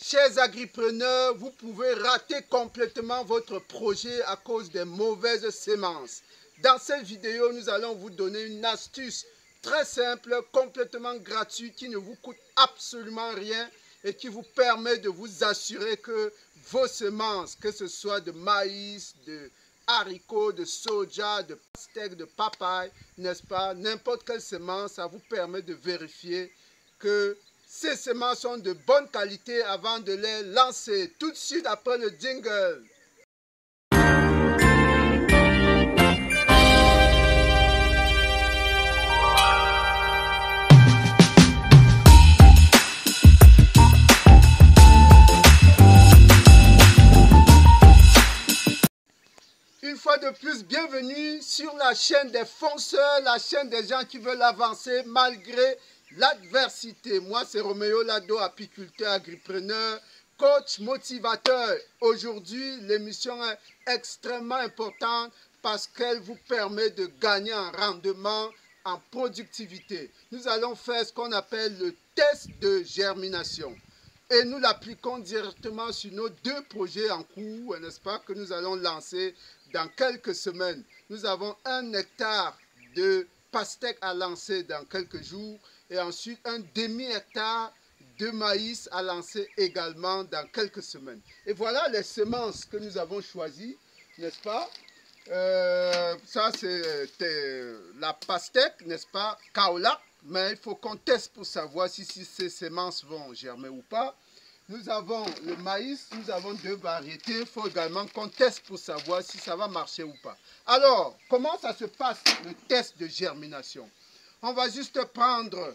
Chers agripreneurs, vous pouvez rater complètement votre projet à cause des mauvaises semences. Dans cette vidéo, nous allons vous donner une astuce très simple, complètement gratuite, qui ne vous coûte absolument rien et qui vous permet de vous assurer que vos semences, que ce soit de maïs, de haricots, de soja, de pastèque, de papaye, n'est-ce pas, n'importe quelle semence, ça vous permet de vérifier que ces semences sont de bonne qualité avant de les lancer. Tout de suite après le jingle. Une fois de plus, bienvenue sur la chaîne des fonceurs, la chaîne des gens qui veulent avancer malgré l'adversité. Moi, c'est Roméo Lado, apiculteur, agripreneur, coach, motivateur. Aujourd'hui, l'émission est extrêmement importante parce qu'elle vous permet de gagner en rendement, en productivité. Nous allons faire ce qu'on appelle le test de germination. Et nous l'appliquons directement sur nos deux projets en cours, n'est-ce pas, que nous allons lancer dans quelques semaines. Nous avons 1 hectare de pastèque à lancer dans quelques jours et ensuite un demi-hectare de maïs à lancer également dans quelques semaines. Et voilà les semences que nous avons choisies, n'est-ce pas? Ça c'est la pastèque, n'est-ce pas, Kaolack, mais il faut qu'on teste pour savoir si ces semences vont germer ou pas. Nous avons le maïs, nous avons deux variétés, il faut également qu'on teste pour savoir si ça va marcher ou pas. Alors, comment ça se passe le test de germination? On va juste prendre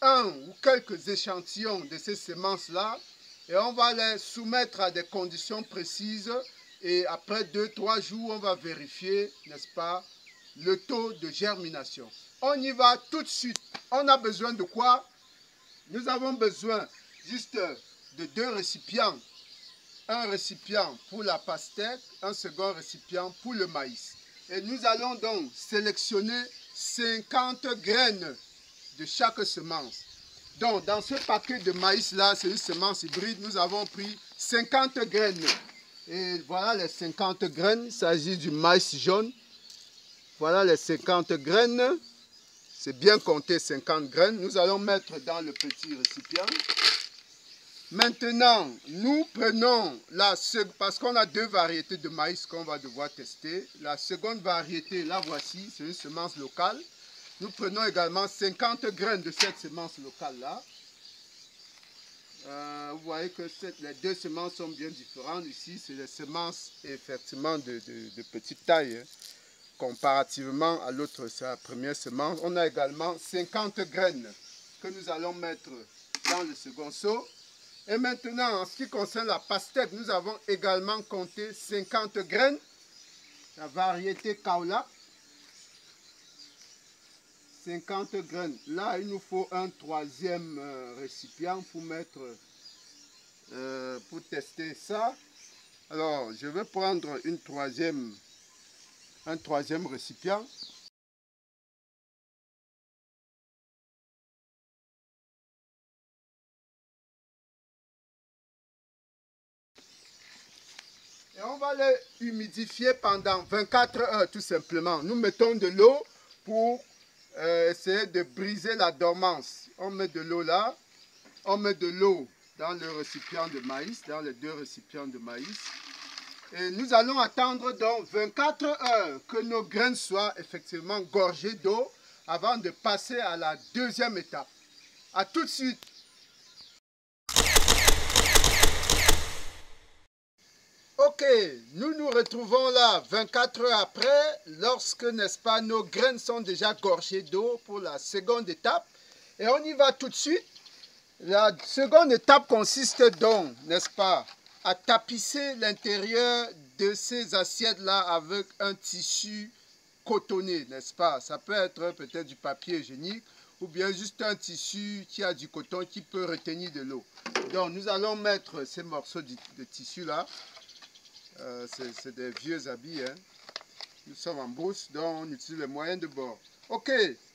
un ou quelques échantillons de ces semences-là et on va les soumettre à des conditions précises. Et après 2-3 jours, on va vérifier, n'est-ce pas, le taux de germination. On y va tout de suite. On a besoin de quoi? Nous avons besoin juste de 2 récipients. Un récipient pour la pastèque, un second récipient pour le maïs. Et nous allons donc sélectionner 50 graines de chaque semence. Donc, dans ce paquet de maïs-là, c'est une semence hybride, nous avons pris 50 graines. Et voilà les 50 graines, il s'agit du maïs jaune. Voilà les 50 graines. C'est bien compté 50 graines. Nous allons mettre dans le petit récipient. Maintenant, nous prenons parce qu'on a 2 variétés de maïs qu'on va devoir tester. La seconde variété, la voici, c'est une semence locale. Nous prenons également 50 graines de cette semence locale-là. Vous voyez que les 2 semences sont bien différentes. Ici, c'est des semences effectivement de petite taille. Hein. Comparativement à l'autre, c'est la première semence. On a également 50 graines que nous allons mettre dans le second seau. Et maintenant, en ce qui concerne la pastèque, nous avons également compté 50 graines. La variété Kaolack. 50 graines. Là, il nous faut un 3e récipient pour mettre, pour tester ça. Alors, je vais prendre un 3e récipient. Et on va les humidifier pendant 24 heures tout simplement. Nous mettons de l'eau pour essayer de briser la dormance. On met de l'eau là, on met de l'eau dans le récipient de maïs, dans les 2 récipients de maïs. Et nous allons attendre donc 24 heures que nos graines soient effectivement gorgées d'eau avant de passer à la 2e étape. A tout de suite. Ok, nous nous retrouvons là 24 heures après, lorsque, n'est-ce pas, nos graines sont déjà gorgées d'eau pour la seconde étape. Et on y va tout de suite. La seconde étape consiste donc, n'est-ce pas, à tapisser l'intérieur de ces assiettes-là avec un tissu cotonné, n'est-ce pas? Ça peut être peut-être du papier hygiénique ou bien juste un tissu qui a du coton qui peut retenir de l'eau. Donc, nous allons mettre ces morceaux de tissu-là. C'est des vieux habits, hein. Nous sommes en brousse, donc on utilise les moyens de bord. Ok,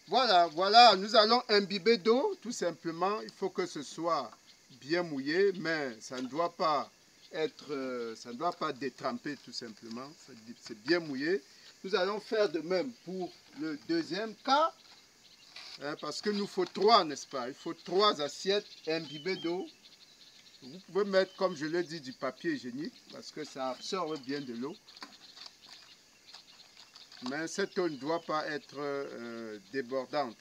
voilà, nous allons imbiber d'eau, tout simplement. Il faut que ce soit bien mouillé, mais ça ne doit pas détremper tout simplement. C'est bien mouillé. Nous allons faire de même pour le deuxième cas, hein, parce que nous faut 3, n'est-ce pas? Il faut 3 assiettes imbibées d'eau. Vous pouvez mettre, comme je l'ai dit, du papier hygiénique, parce que ça absorbe bien de l'eau. Mais cette eau ne doit pas être débordante.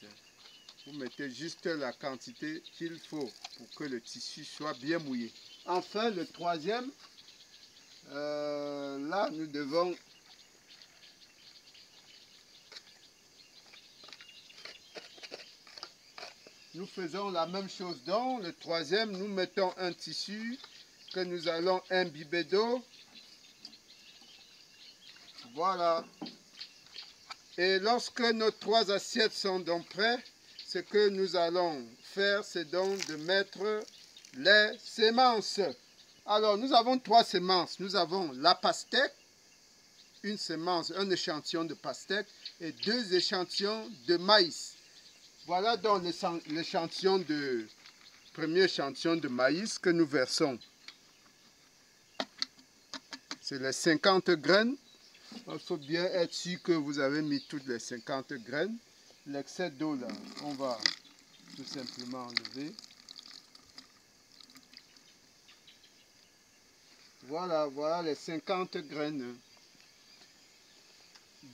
Vous mettez juste la quantité qu'il faut pour que le tissu soit bien mouillé. Enfin, le troisième, là, nous devons nous faisons la même chose. Dans le troisième, nous mettons un tissu que nous allons imbiber d'eau. Voilà. Et lorsque nos 3 assiettes sont donc prêtes, ce que nous allons faire, c'est donc de mettre les semences. Alors, nous avons 3 semences. Nous avons la pastèque, une semence, un échantillon de pastèque et 2 échantillons de maïs. Voilà donc premier échantillon de maïs que nous versons. C'est les 50 graines. Il faut bien être sûr que vous avez mis toutes les 50 graines. L'excès d'eau là, on va tout simplement enlever. Voilà, voilà les 50 graines.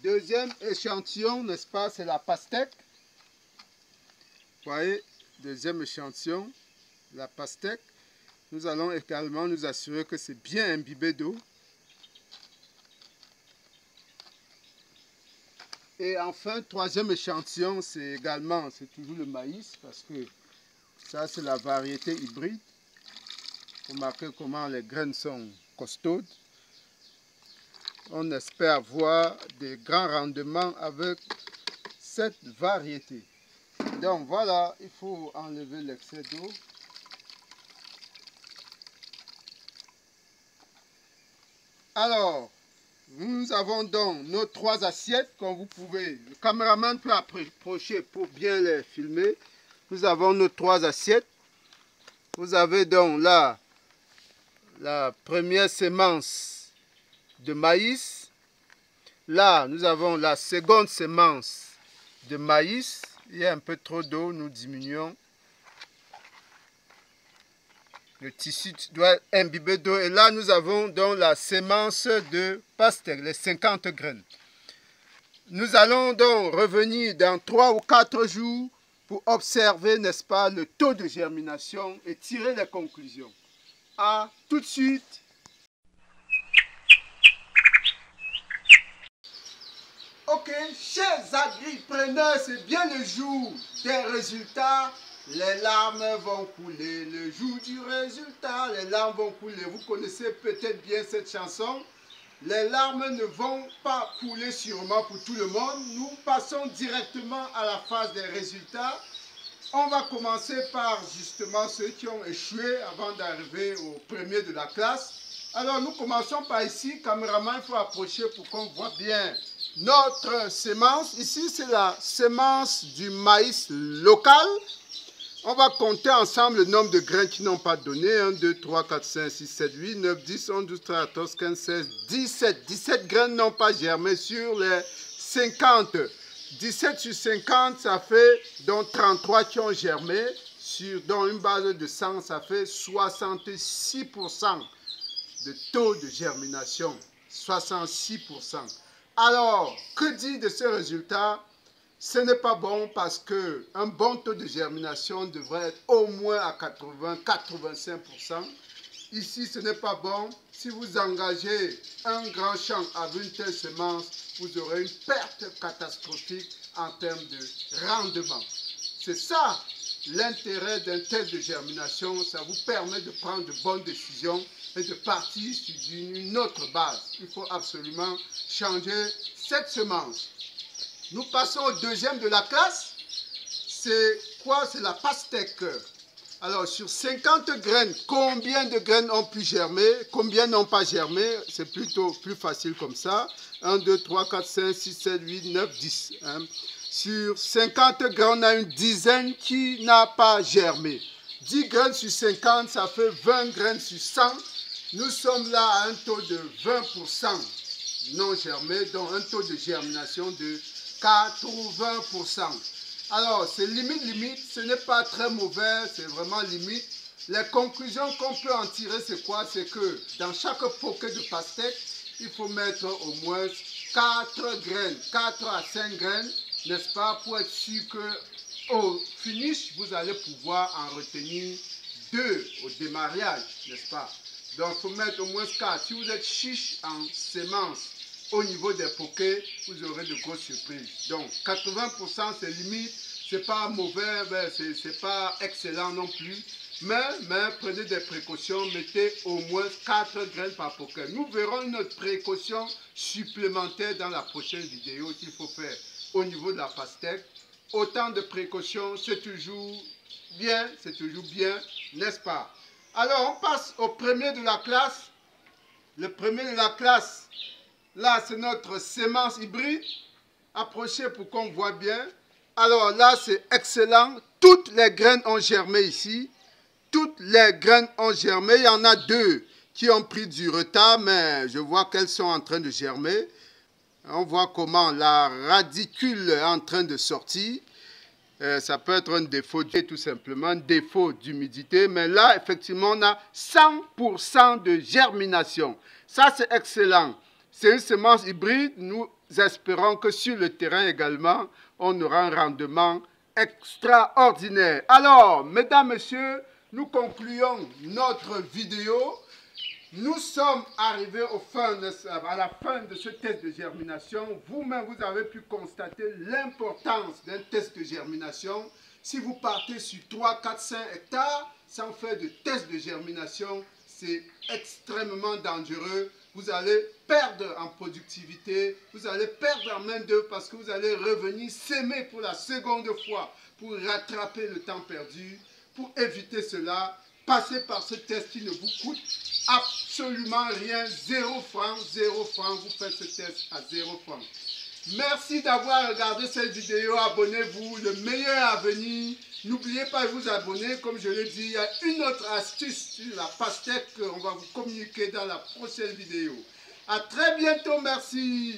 Deuxième échantillon, n'est-ce pas, c'est la pastèque. Vous voyez, deuxième échantillon, la pastèque. Nous allons également nous assurer que c'est bien imbibé d'eau. Et enfin, troisième échantillon, c'est toujours le maïs, parce que ça, c'est la variété hybride. Remarquez comment les graines sont costaudes. On espère avoir des grands rendements avec cette variété. Donc voilà, il faut enlever l'excès d'eau. Alors, nous avons donc nos 3 assiettes, comme vous pouvez, le caméraman peut approcher pour bien les filmer. Nous avons nos 3 assiettes. Vous avez donc là la première semence de maïs. Là, nous avons la seconde semence de maïs. Il y a un peu trop d'eau, nous diminuons. Le tissu doit imbiber d'eau. Et là, nous avons donc la semence de pastèque, les 50 graines. Nous allons donc revenir dans 3 ou 4 jours pour observer, n'est-ce pas, le taux de germination et tirer les conclusions. À tout de suite. Ok, chers agripreneurs, c'est bien le jour des résultats. Les larmes vont couler, le jour du résultat, les larmes vont couler. Vous connaissez peut-être bien cette chanson. Les larmes ne vont pas couler sûrement pour tout le monde. Nous passons directement à la phase des résultats. On va commencer par justement ceux qui ont échoué avant d'arriver au premier de la classe. Alors nous commençons par ici. Caméraman, il faut approcher pour qu'on voit bien notre semence. Ici, c'est la semence du maïs local. On va compter ensemble le nombre de graines qui n'ont pas donné. 1, 2, 3, 4, 5, 6, 7, 8, 9, 10, 11, 12, 13, 14, 15, 16, 17. 17 graines n'ont pas germé sur les 50. 17 sur 50, ça fait donc 33 qui ont germé. Dans une base de 100, ça fait 66% de taux de germination. 66%. Alors, que dit de ce résultat? Ce n'est pas bon parce qu'un bon taux de germination devrait être au moins à 80-85%. Ici, ce n'est pas bon. Si vous engagez un grand champ avec une telle semence, vous aurez une perte catastrophique en termes de rendement. C'est ça l'intérêt d'un test de germination. Ça vous permet de prendre de bonnes décisions et de partir sur une autre base. Il faut absolument changer cette semence. Nous passons au deuxième de la classe. C'est quoi? C'est la pastèque. Alors, sur 50 graines, combien de graines ont pu germer? Combien n'ont pas germé? C'est plutôt plus facile comme ça. 1, 2, 3, 4, 5, 6, 7, 8, 9, 10. Hein. Sur 50 graines, on a une dizaine qui n'a pas germé. 10 graines sur 50, ça fait 20 graines sur 100. Nous sommes là à un taux de 20% non germé, donc un taux de germination de 80%. Alors, c'est limite, ce n'est pas très mauvais, c'est vraiment limite. Les conclusions qu'on peut en tirer, c'est quoi? C'est que dans chaque poké de pastèque, il faut mettre au moins 4 graines, 4 à 5 graines, n'est-ce pas, pour être sûr que au finish, vous allez pouvoir en retenir 2 au démarrage, n'est-ce pas? Donc, il faut mettre au moins 4. Si vous êtes chiche en semences au niveau des pokés, vous aurez de grosses surprises. Donc, 80% c'est limite, c'est pas mauvais, c'est pas excellent non plus. Mais prenez des précautions, mettez au moins 4 graines par poké. Nous verrons une autre précaution supplémentaire dans la prochaine vidéo qu'il faut faire au niveau de la pastèque. Autant de précautions, c'est toujours bien, n'est-ce pas? Alors, on passe au premier de la classe. Le premier de la classe, là, c'est notre sémence hybride. Approchez pour qu'on voit bien. Alors là, c'est excellent. Toutes les graines ont germé ici. Toutes les graines ont germé. Il y en a 2 qui ont pris du retard, mais je vois qu'elles sont en train de germer. On voit comment la radicule est en train de sortir. Ça peut être un défaut, tout simplement, un défaut d'humidité. Mais là, effectivement, on a 100% de germination. Ça, c'est excellent. C'est une semence hybride. Nous espérons que sur le terrain également, on aura un rendement extraordinaire. Alors, mesdames, messieurs, nous concluons notre vidéo. Nous sommes arrivés à la fin de ce test de germination. Vous-même, vous avez pu constater l'importance d'un test de germination. Si vous partez sur 3, 4, 5 hectares sans faire de test de germination, c'est extrêmement dangereux. Vous allez perdre en productivité, vous allez perdre en main-d'œuvre parce que vous allez revenir s'aimer pour la seconde fois pour rattraper le temps perdu. Pour éviter cela, passez par ce test qui ne vous coûte absolument rien, 0 francs, vous faites ce test à 0 francs. Merci d'avoir regardé cette vidéo, abonnez-vous, le meilleur à venir. N'oubliez pas de vous abonner, comme je l'ai dit, il y a une autre astuce sur la pastèque qu'on va vous communiquer dans la prochaine vidéo. À très bientôt, merci.